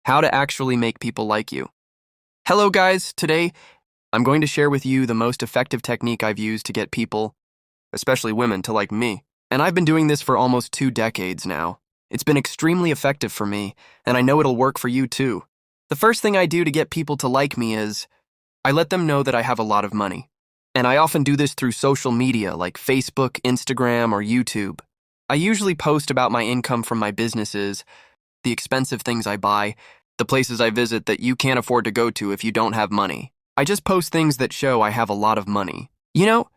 How to actually make people like you. Hello guys, today I'm going to share with you the most effective technique I've used to get people, especially women, to like me. And I've been doing this for almost 2 decades now. It's been extremely effective for me, and I know it'll work for you too. The first thing I do to get people to like me is I let them know that I have a lot of money. And I often do this through social media like Facebook, Instagram, or YouTube. I usually post about my income from my businesses, the expensive things I buy, the places I visit that you can't afford to go to if you don't have money. I just post things that show I have a lot of money. You know,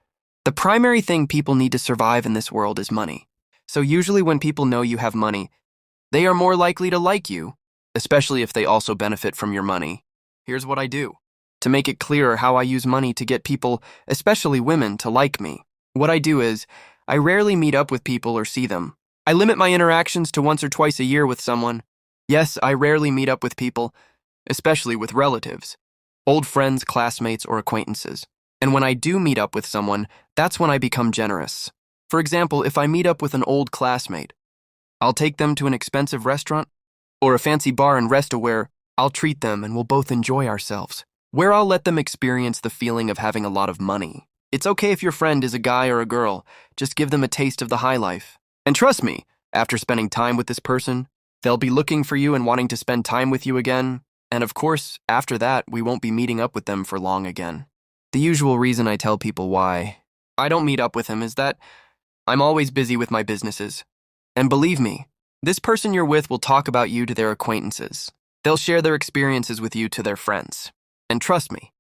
the primary thing people need to survive in this world is money. So usually when people know you have money, they are more likely to like you, especially if they also benefit from your money. Here's what I do. To make it clearer how I use money to get people, especially women, to like me. What I do is, I rarely meet up with people or see them. I limit my interactions to once or twice a year with someone. Yes, I rarely meet up with people, especially with relatives, old friends, classmates, or acquaintances. And when I do meet up with someone, that's when I become generous. For example, if I meet up with an old classmate, I'll take them to an expensive restaurant or a fancy bar and resto where I'll treat them and we'll both enjoy ourselves. Where I'll let them experience the feeling of having a lot of money. It's okay if your friend is a guy or a girl, just give them a taste of the high life. And trust me, after spending time with this person, they'll be looking for you and wanting to spend time with you again. And of course, after that, we won't be meeting up with them for long again. The usual reason I tell people why I don't meet up with him is that I'm always busy with my businesses. And believe me, this person you're with will talk about you to their acquaintances. They'll share their experiences with you to their friends. And trust me,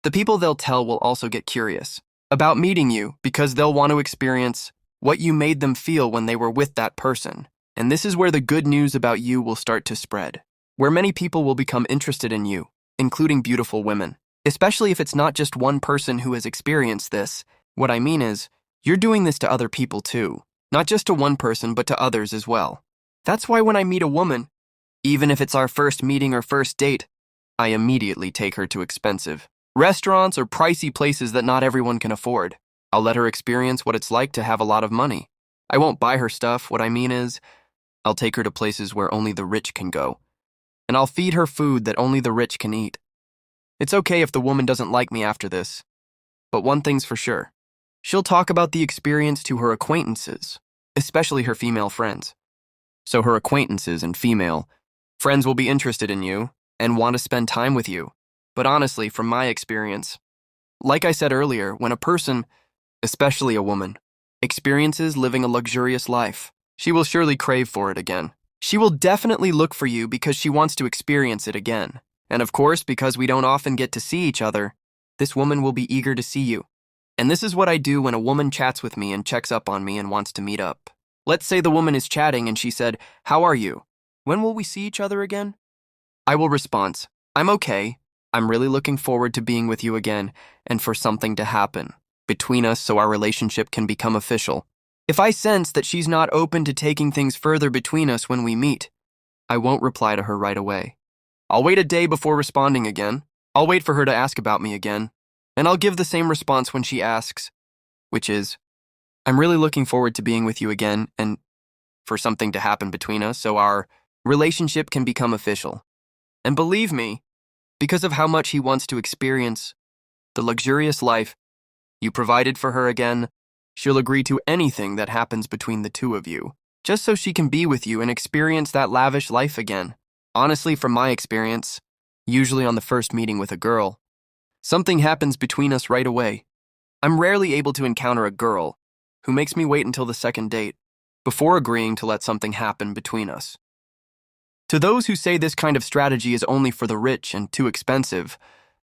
the people they'll tell will also get curious about meeting you because they'll want to experience what you made them feel when they were with that person. And this is where the good news about you will start to spread, where many people will become interested in you, including beautiful women. Especially if it's not just one person who has experienced this. What I mean is, you're doing this to other people too. Not just to one person, but to others as well. That's why when I meet a woman, even if it's our first meeting or first date, I immediately take her to expensive restaurants or pricey places that not everyone can afford. I'll let her experience what it's like to have a lot of money. I won't buy her stuff. What I mean is, I'll take her to places where only the rich can go. And I'll feed her food that only the rich can eat. It's okay if the woman doesn't like me after this. But one thing's for sure. She'll talk about the experience to her acquaintances, especially her female friends. So her acquaintances and female friends will be interested in you and want to spend time with you. But honestly, from my experience, like I said earlier, when a person, especially a woman, experiences living a luxurious life, she will surely crave for it again. She will definitely look for you because she wants to experience it again. And of course, because we don't often get to see each other, this woman will be eager to see you. And this is what I do when a woman chats with me and checks up on me and wants to meet up. Let's say the woman is chatting and she said, "How are you? When will we see each other again?" I will respond, "I'm okay. I'm really looking forward to being with you again and for something to happen between us so our relationship can become official." If I sense that she's not open to taking things further between us when we meet, I won't reply to her right away. I'll wait a day before responding again. I'll wait for her to ask about me again. And I'll give the same response when she asks, which is, "I'm really looking forward to being with you again and for something to happen between us so our relationship can become official." And believe me, because of how much he wants to experience the luxurious life you provided for her again, she'll agree to anything that happens between the two of you, just so she can be with you and experience that lavish life again. Honestly, from my experience, usually on the first meeting with a girl, something happens between us right away. I'm rarely able to encounter a girl who makes me wait until the second date before agreeing to let something happen between us. To those who say this kind of strategy is only for the rich and too expensive,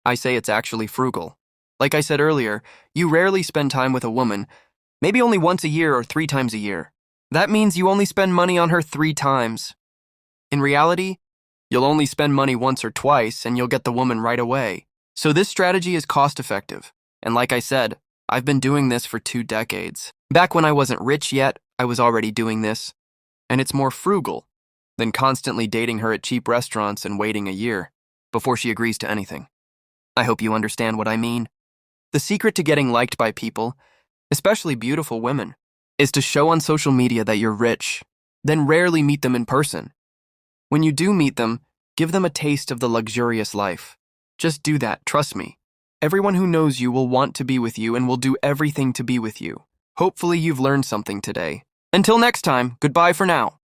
I say it's actually frugal. Like I said earlier, you rarely spend time with a woman, maybe only once a year or 3 times a year. That means you only spend money on her 3 times. In reality, you'll only spend money once or twice and you'll get the woman right away. So this strategy is cost-effective. And like I said, I've been doing this for 2 decades. Back when I wasn't rich yet, I was already doing this. And it's more frugal than constantly dating her at cheap restaurants and waiting a year before she agrees to anything. I hope you understand what I mean. The secret to getting liked by people, especially beautiful women, is to show on social media that you're rich, then rarely meet them in person. When you do meet them, Give them a taste of the luxurious life. Just do that, trust me. Everyone who knows you will want to be with you and will do everything to be with you. Hopefully you've learned something today. Until next time, goodbye for now.